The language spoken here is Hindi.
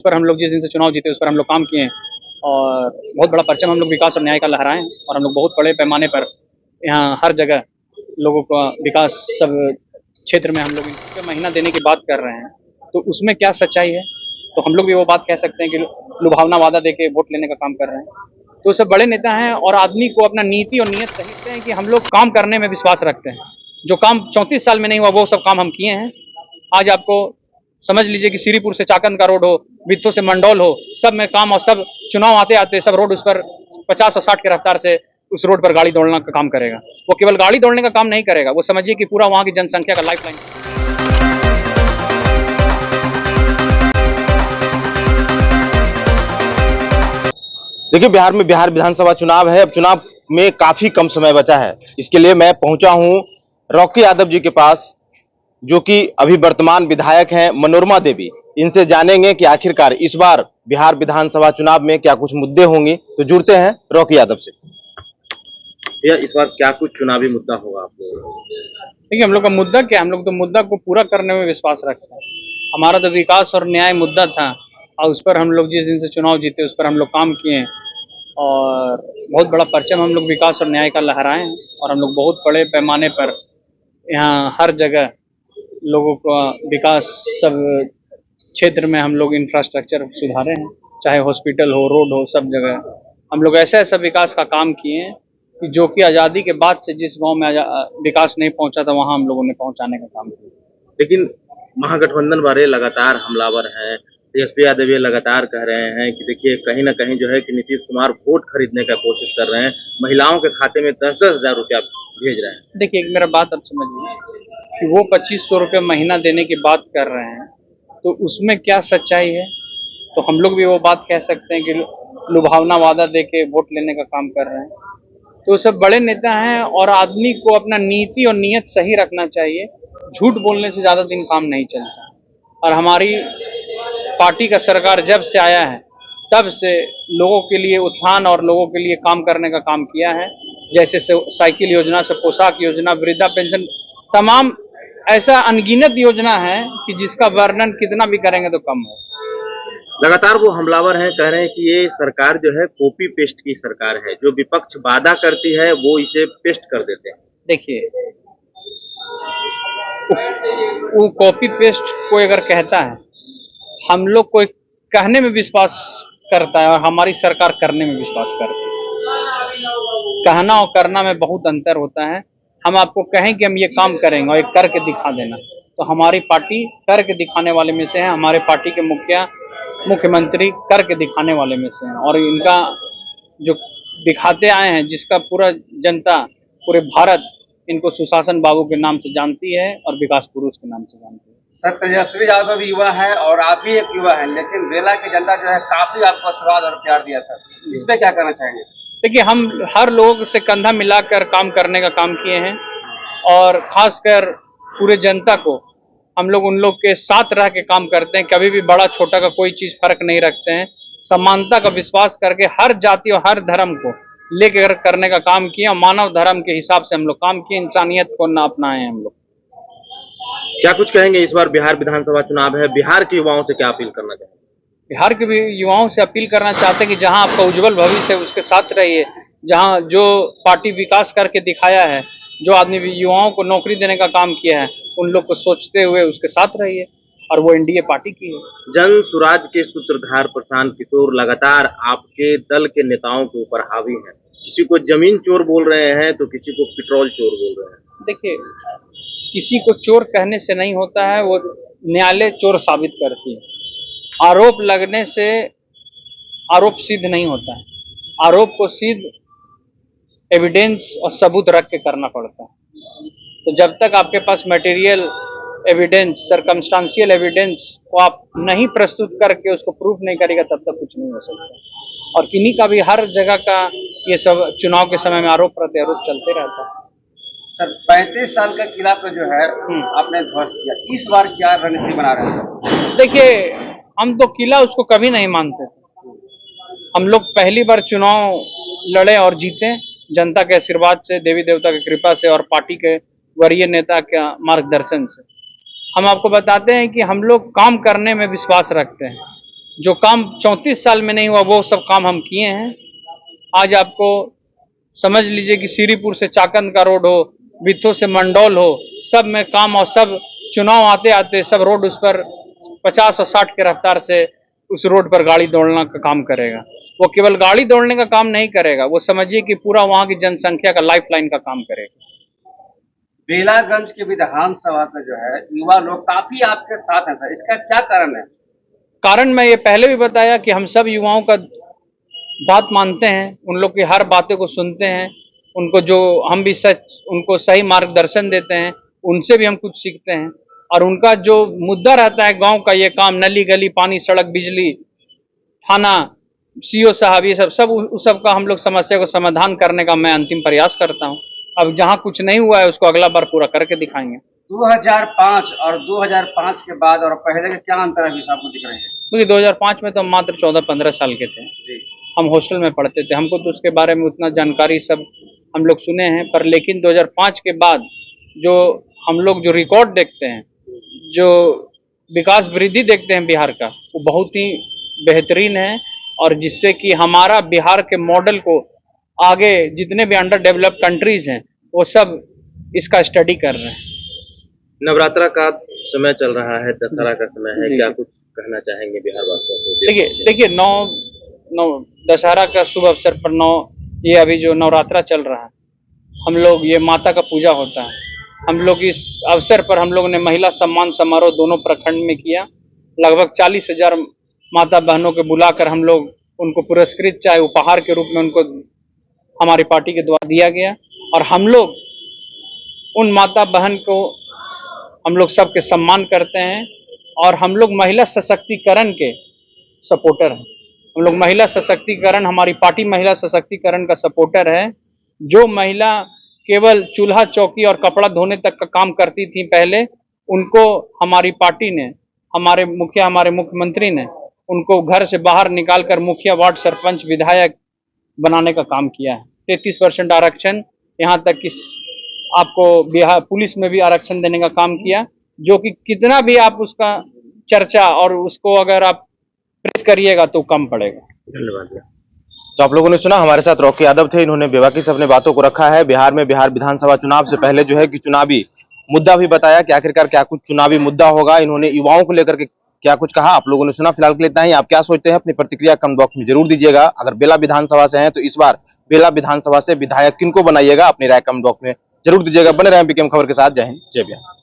पर हम लोग जिस दिन से चुनाव जीते उस पर हम लोग काम किए हैं और बहुत बड़ा परचम हम लोग विकास और न्याय का लहराएं और हम लोग बहुत बड़े पैमाने पर यहाँ हर जगह लोगों का विकास सब क्षेत्र में हम लोग इनका महीना देने की बात कर रहे हैं। तो उसमें क्या सच्चाई है, तो हम लोग भी वो बात कह सकते हैं कि लुभावना वादा देके वोट लेने का काम कर रहे हैं। तो सब बड़े नेता हैं और आदमी को अपना नीति और नियत समझते हैं कि हम लोग काम करने में विश्वास रखते हैं। जो काम 34 साल में नहीं हुआ वो सब काम हम किए हैं। आज आपको समझ लीजिए कि श्रीपुर से चाकंद का रोड हो, बित्थो से मंडौल हो, सब में काम और सब चुनाव आते आते सब रोड उस पर 50 और 60 की रफ्तार से उस रोड पर गाड़ी दौड़ना का काम करेगा। वो केवल गाड़ी दौड़ने का काम नहीं करेगा, वो समझिए कि पूरा वहाँ की जनसंख्या का लाइफ लाइन। देखिए, बिहार में बिहार विधानसभा चुनाव है। अब चुनाव में काफी कम समय बचा है। इसके लिए मैं पहुंचा हूं रॉकी यादव जी के पास, जो कि अभी वर्तमान विधायक हैं मनोरमा देवी। इनसे जानेंगे कि आखिरकार इस बार बिहार विधानसभा चुनाव में क्या कुछ मुद्दे होंगे। तो जुड़ते हैं रॉकी यादव से। भैया, इस बार क्या कुछ चुनावी मुद्दा होगा आपको? देखिए, हम लोग का मुद्दा क्या, हम लोग तो मुद्दा को पूरा करने में विश्वास रखते हैं। हमारा तो विकास और न्याय मुद्दा था और उस पर हम लोग जिस दिन से चुनाव जीते उस पर हम लोग काम किए और बहुत बड़ा परचम हम लोग विकास और न्याय का लहराएं और हम लोग बहुत बड़े पैमाने पर यहाँ हर जगह लोगों का विकास सब क्षेत्र में हम लोग इंफ्रास्ट्रक्चर सुधारे हैं, चाहे हॉस्पिटल हो, रोड हो, सब जगह हम लोग ऐसा ऐसा विकास का काम किए हैं कि जो कि आज़ादी के बाद से जिस गांव में विकास नहीं पहुंचा था वहां हम लोगों ने पहुंचाने का काम किया। लेकिन महागठबंधन वाले लगातार हमलावर हैं। तेजस्वी यादव ये लगातार कह रहे हैं कि देखिए, कहीं ना कहीं जो है कि नीतीश कुमार वोट खरीदने का कोशिश कर रहे हैं, महिलाओं के खाते में 10-10 हजार रुपया भेज रहे हैं। देखिए, मेरा बात अब समझिए कि वो 2500 रुपये महीना देने की बात कर रहे हैं, तो उसमें क्या सच्चाई है। तो हम लोग भी वो बात कह सकते हैं कि लुभावना वादा दे के वोट लेने का काम कर रहे हैं। तो सब बड़े नेता हैं और आदमी को अपना नीति और नियत सही रखना चाहिए। झूठ बोलने से ज़्यादा दिन काम नहीं चलता। और हमारी पार्टी का सरकार जब से आया है तब से लोगों के लिए उत्थान और लोगों के लिए काम करने का काम किया है। जैसे साइकिल योजना से पोशाक योजना, वृद्धा पेंशन, तमाम ऐसा अनगिनत योजना है कि जिसका वर्णन कितना भी करेंगे तो कम हो। लगातार वो हमलावर हैं, कह रहे हैं कि ये सरकार जो है कॉपी पेस्ट की सरकार है। जो विपक्ष वादा करती है वो इसे पेस्ट कर देते हैं। देखिए, वो कॉपी पेस्ट कोई अगर कहता है, हम लोग कोई कहने में विश्वास करता है और हमारी सरकार करने में विश्वास करती है। कहना और करना में बहुत अंतर होता है। हम आपको कहें कि हम ये काम करेंगे और ये करके दिखा देना, तो हमारी पार्टी करके दिखाने वाले में से है। हमारे पार्टी के मुख्यमंत्री करके दिखाने वाले में से हैं और इनका जो दिखाते आए हैं, जिसका पूरा जनता, पूरे भारत इनको सुशासन बाबू के नाम से जानती है और विकास पुरुष के नाम से जानती है। सर, तेजस्वी यादव युवा है और आप भी एक युवा है, लेकिन बेला की जनता जो है काफी आपको आशीर्वाद और प्यार दिया सर, इस पे क्या कहना चाहेंगे? देखिए, हम हर लोग से कंधा मिलाकर काम करने का काम किए हैं और खासकर पूरे जनता को हम लोग उन लोग के साथ रह के काम करते हैं। कभी भी बड़ा छोटा का कोई चीज फर्क नहीं रखते हैं। समानता का विश्वास करके हर जाति और हर धर्म को लेकर करने का काम किया। मानव धर्म के हिसाब से हम लोग काम किए, इंसानियत को न अपनाए हम लोग। क्या कुछ कहेंगे? इस बार बिहार विधानसभा चुनाव है, बिहार के युवाओं से क्या अपील करना चाहेंगे? बिहार के भी युवाओं से अपील करना चाहते हैं कि जहां आपका उज्जवल भविष्य है उसके साथ रहिए। जहां जो पार्टी विकास करके दिखाया है, जो आदमी भी युवाओं को नौकरी देने का काम किया है, उन लोग को सोचते हुए उसके साथ रहिए और वो एनडीए पार्टी की है। जन सुराज के सूत्रधार प्रशांत किशोर लगातार आपके दल के नेताओं के ऊपर हावी हैं। किसी को जमीन चोर बोल रहे हैं तो किसी को पेट्रोल चोर बोल रहे हैं। देखिए, किसी को चोर कहने से नहीं होता है, वो न्यायालय चोर साबित करती है। आरोप लगने से आरोप सिद्ध नहीं होता है। आरोप को सिद्ध एविडेंस और सबूत रख के करना पड़ता है। तो जब तक आपके पास मटेरियल एविडेंस, सर्कमस्टांशियल एविडेंस को आप नहीं प्रस्तुत करके उसको प्रूफ नहीं करेगा, तब तक कुछ नहीं हो सकता। और किन्हीं का भी हर जगह का ये सब चुनाव के समय में आरोप प्रत्यारोप चलते रहता है। सर, 35 साल का किला पे जो है आपने ध्वस्त किया, इस बार क्या रणनीति बना रहे हैं सर? देखिए, हम तो किला उसको कभी नहीं मानते थे। हम लोग पहली बार चुनाव लड़े और जीते जनता के आशीर्वाद से, देवी देवता की कृपा से और पार्टी के वरीय नेता के मार्गदर्शन से। हम आपको बताते हैं कि हम लोग काम करने में विश्वास रखते हैं। जो काम 34 साल में नहीं हुआ वो सब काम हम किए हैं। आज आपको समझ लीजिए कि श्रीपुर से चाकंद का रोड हो, बिथो से मंडौल हो, सब में काम, और सब चुनाव आते आते सब रोड उस पर 50 और 60 के रफ्तार से उस रोड पर गाड़ी दौड़ना का काम करेगा। वो केवल गाड़ी दौड़ने का काम नहीं करेगा, वो समझिए कि पूरा वहाँ की जनसंख्या का लाइफलाइन का काम करेगा। बेलागंज के विधानसभा में जो है युवा लोग काफी आपके साथ हैं सर, इसका क्या कारण है? कारण मैं ये पहले भी बताया कि हम सब युवाओं का बात मानते हैं, उन लोग की हर बातें को सुनते हैं, उनको जो हम भी उनको सही मार्गदर्शन देते हैं, उनसे भी हम कुछ सीखते हैं। और उनका जो मुद्दा रहता है गांव का, ये काम नली गली, पानी, सड़क, बिजली, थाना, सीओ साहब, ये सब उस सब का हम लोग समस्या को समाधान करने का मैं अंतिम प्रयास करता हूँ। अब जहाँ कुछ नहीं हुआ है उसको अगला बार पूरा करके दिखाएंगे। 2005 और 2005 के बाद और पहले का क्या अंतर है आपको दिख रही है? क्योंकि 2005 में तो हम मात्र 14-15 साल के थे जी। हम हॉस्टल में पढ़ते थे, हमको तो उसके बारे में उतना जानकारी सब हम लोग सुने हैं। पर लेकिन 2005 के बाद जो हम लोग जो रिकॉर्ड देखते हैं, जो विकास वृद्धि देखते हैं बिहार का, वो बहुत ही बेहतरीन है। और जिससे कि हमारा बिहार के मॉडल को आगे जितने भी अंडर डेवलप्ड कंट्रीज हैं वो सब इसका स्टडी कर रहे हैं। नवरात्रा का समय चल रहा है, दशहरा का समय है, जी। क्या कुछ कहना चाहेंगे बिहार वासियों को? देखिए नौ दशहरा का शुभ अवसर पर ये अभी जो नवरात्रा चल रहा है, हम लोग ये माता का पूजा होता है। हम लोग इस अवसर पर हम लोगों ने महिला सम्मान समारोह दोनों प्रखंड में किया। लगभग 40,000 माता बहनों को बुलाकर हम लोग उनको पुरस्कृत, चाहे उपहार के रूप में उनको हमारी पार्टी के द्वारा दिया गया। और हम लोग उन माता बहन को हम लोग सबके सम्मान करते हैं। और हम लोग महिला सशक्तिकरण के सपोर्टर हैं। हम लोग महिला सशक्तिकरण, हमारी पार्टी महिला सशक्तिकरण का सपोर्टर है। जो महिला केवल चूल्हा चौकी और कपड़ा धोने तक का काम करती थी पहले, उनको हमारी पार्टी ने, हमारे मुख्यमंत्री ने उनको घर से बाहर निकालकर मुखिया, वार्ड सरपंच, विधायक बनाने का काम किया है। 33% आरक्षण, यहाँ तक कि आपको बिहार पुलिस में भी आरक्षण देने का काम किया, जो कि कितना भी आप उसका चर्चा और उसको अगर आप प्रेस करिएगा तो कम पड़ेगा। धन्यवाद। तो आप लोगों ने सुना, हमारे साथ रॉकी यादव थे। इन्होंने बेबाकी से अपने बातों को रखा है। बिहार में बिहार विधानसभा चुनाव से पहले जो है कि चुनावी मुद्दा भी बताया कि आखिरकार क्या कुछ चुनावी मुद्दा होगा, इन्होंने युवाओं को लेकर के क्या कुछ कहा, आप लोगों ने सुना। फिलहाल के लिए इतना ही। आप क्या सोचते हैं अपनी प्रतिक्रिया कमेंट बॉक्स में जरूर दीजिएगा। अगर बेला विधानसभा से हैं तो इस बार बेला विधानसभा से विधायक किनको बनाइएगा, अपनी राय कमेंट बॉक्स में जरूर दीजिएगा। बने रहें बीकेएम खबर के साथ। जय हिंद, जय बिहार।